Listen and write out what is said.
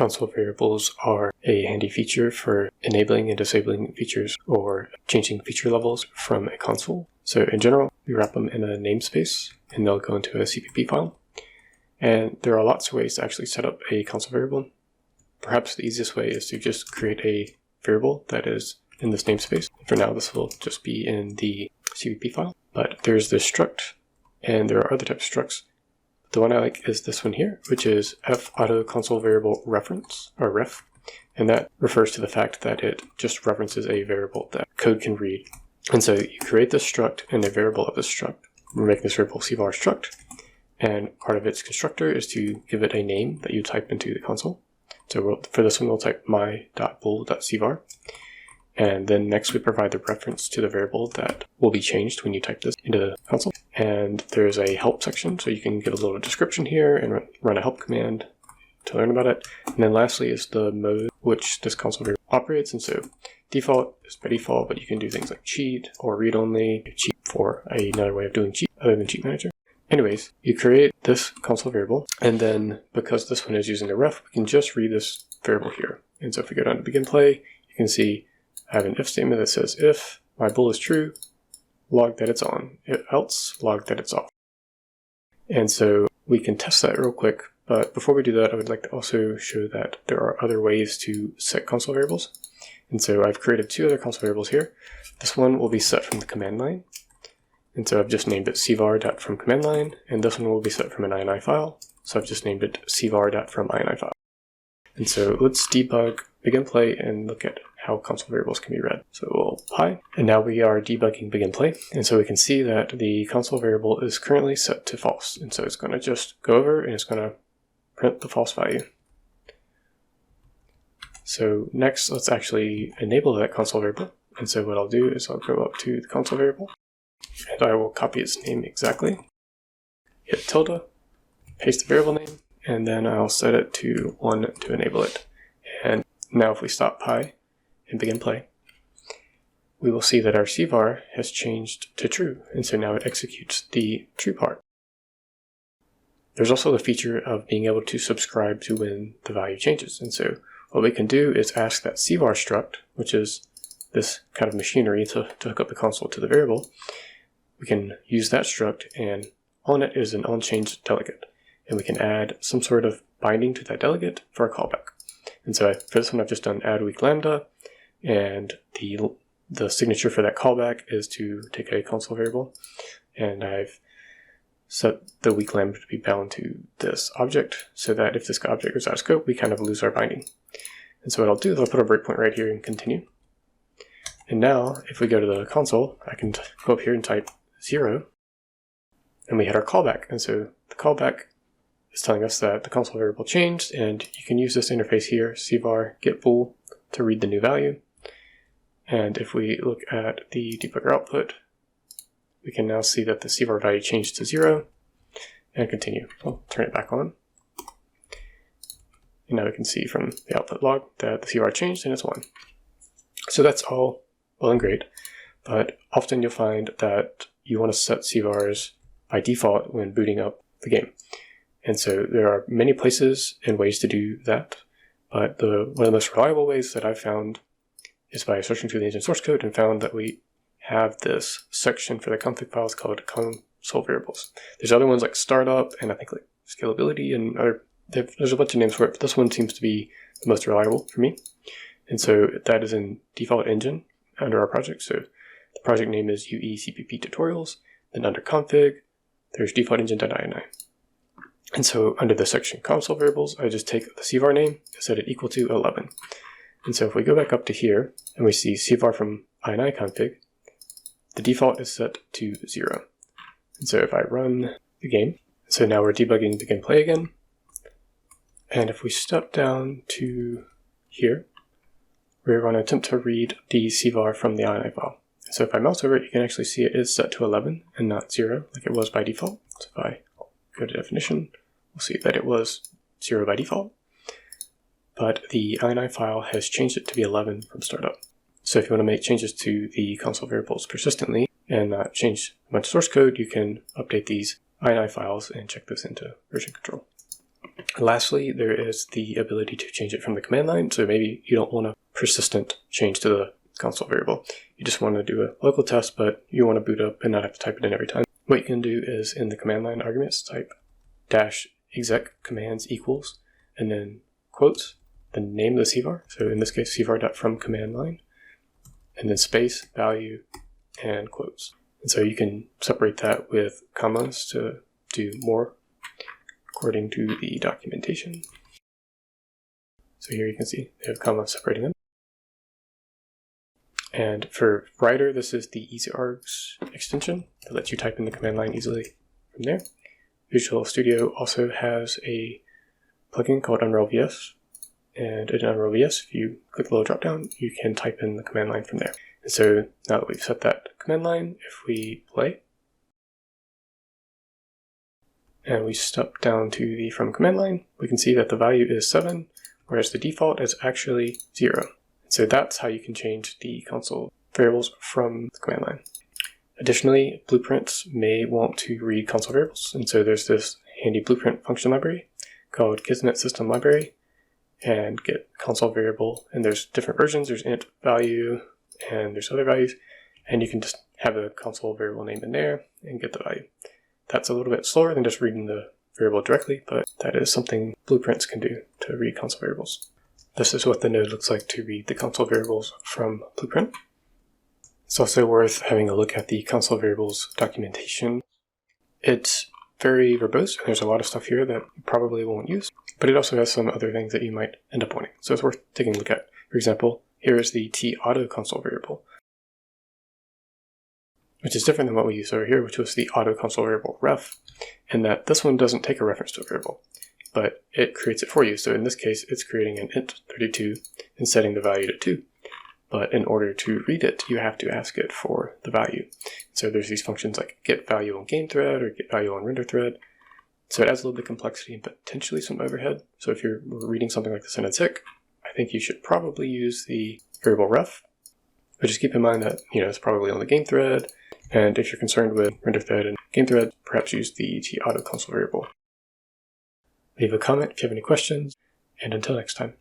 console variables are a handy feature for enabling and disabling features or changing feature levels from a console. So in general, we wrap them in a namespace and they'll go into a CPP file. And there are lots of ways to actually set up a console variable. Perhaps the easiest way is to just create a variable that is in this namespace. For now, this will just be in the CPP file, but there's this struct, and there are other types of structs. The one I like is this one here, which is FAutoConsoleVariableRef, and that refers to the fact that it just references a variable that code can read. And so you create this struct and a variable of this struct. We're making this variable CVar struct, and part of its constructor is to give it a name that you type into the console. So for this one, we'll type my.bool.cvar. And then next we provide the reference to the variable that will be changed when you type this into the console. And there's a help section, so you can give a little description here and run a help command to learn about it. And then lastly is the mode which this console variable operates. And so default is by default, but you can do things like cheat or read only, cheat for another way of doing cheat other than cheat manager. Anyways, you create this console variable, and then because this one is using the ref, we can just read this variable here. And so if we go down to begin play, you can see I have an if statement that says if my bool is true, log that it's on, if else, log that it's off. And so we can test that real quick, but before we do that, I would like to also show that there are other ways to set console variables. And so I've created two other console variables here. This one will be set from the command line. And so I've just named it cvar.fromCommandLine, and this one will be set from an ini file. So I've just named it cvar.fromIni file. And so let's debug begin play and look at how console variables can be read. So we'll hi, and now we are debugging begin play. And so we can see that the console variable is currently set to false. And so it's going to just go over and it's going to print the false value. So next, let's actually enable that console variable. And so what I'll do is I'll go up to the console variable, and I will copy its name exactly, hit tilde, paste the variable name, and then I'll set it to 1 to enable it. And now if we stop pi and begin play, we will see that our cvar has changed to true, and so now it executes the true part. There's also the feature of being able to subscribe to when the value changes, and so what we can do is ask that cvar struct, which is this kind of machinery to hook up the console to the variable. We can use that struct, and on it is an OnChangedDelegate, and we can add some sort of binding to that delegate for a callback. And so for this one, I've just done add weak lambda, and the signature for that callback is to take a console variable, and I've set the weak lambda to be bound to this object, so that if this object goes out of scope, we kind of lose our binding. And so what I'll do is I'll put a breakpoint right here and continue. And now, if we go to the console, I can go up here and type 0, and we hit our callback. And so the callback is telling us that the console variable changed, and you can use this interface here, cvar getValueOnRenderThread, to read the new value. And if we look at the debugger output, we can now see that the cvar value changed to 0, and continue. I'll turn it back on. And now we can see from the output log that the cvar changed and it's 1. So that's all well and great, but often you'll find that you want to set cvars by default when booting up the game. And so there are many places and ways to do that, but one of the most reliable ways that I've found is by searching through the engine source code and found that we have this section for the config files called console variables. There's other ones like startup and I think like scalability and other, there's a bunch of names for it, but this one seems to be the most reliable for me. And so that is in default engine under our project. So the project name is UECPP tutorials. Then under config, there's default engine.ini. And so under the section console variables, I just take the cvar name and set it equal to 11. And so if we go back up to here and we see cvar from ini config, the default is set to 0. And so if I run the game, so now we're debugging begin play again. And if we step down to here, we're going to attempt to read the cvar from the ini file. So if I mouse over it, you can actually see it is set to 11 and not 0 like it was by default. So if I go to definition, we'll see that it was 0 by default. But the ini file has changed it to be 11 from startup. So if you want to make changes to the console variables persistently and not change a bunch of source code, you can update these ini files and check this into version control. And lastly, there is the ability to change it from the command line. So maybe you don't want a persistent change to the console variable. You just want to do a local test, but you want to boot up and not have to type it in every time. What you can do is in the command line arguments, type -exec commands equals, and then quotes, the name of the CVar. So in this case, cvar.fromCommandLine, and then space, value, and quotes. And so you can separate that with commas to do more according to the documentation. So here you can see they have commas separating them. And for writer, this is the EasyArgs extension that lets you type in the command line easily from there. Visual Studio also has a plugin called Unreal VS. And in Unreal VS, if you click the little drop down, you can type in the command line from there. And so now that we've set that command line, if we play, and we step down to the from command line, we can see that the value is 7, whereas the default is actually 0. So that's how you can change the console variables from the command line. Additionally, blueprints may want to read console variables, and so there's this handy blueprint function library called GetSystemLibrary and GetConsoleVariable, and there's different versions. There's int value, and there's other values, and you can just have a console variable name in there and get the value. That's a little bit slower than just reading the variable directly, but that is something blueprints can do to read console variables. This is what the node looks like to read the console variables from Blueprint. It's also worth having a look at the console variables documentation. It's very verbose, and there's a lot of stuff here that you probably won't use, but it also has some other things that you might end up wanting. So it's worth taking a look at. For example, here is the TAutoConsoleVariable, which is different than what we used over here, which was the AutoConsoleVariableRef, in that this one doesn't take a reference to a variable, but it creates it for you. So in this case, it's creating an int 32 and setting the value to 2. But in order to read it, you have to ask it for the value. So there's these functions like GetValueOnGameThread or GetValueOnRenderThread. So it adds a little bit of complexity and potentially some overhead. So if you're reading something like this in a tick, I think you should probably use the variable ref. But just keep in mind that it's probably on the game thread. And if you're concerned with render thread and game thread, perhaps use the TAutoConsoleVariable. Leave a comment if you have any questions, and until next time.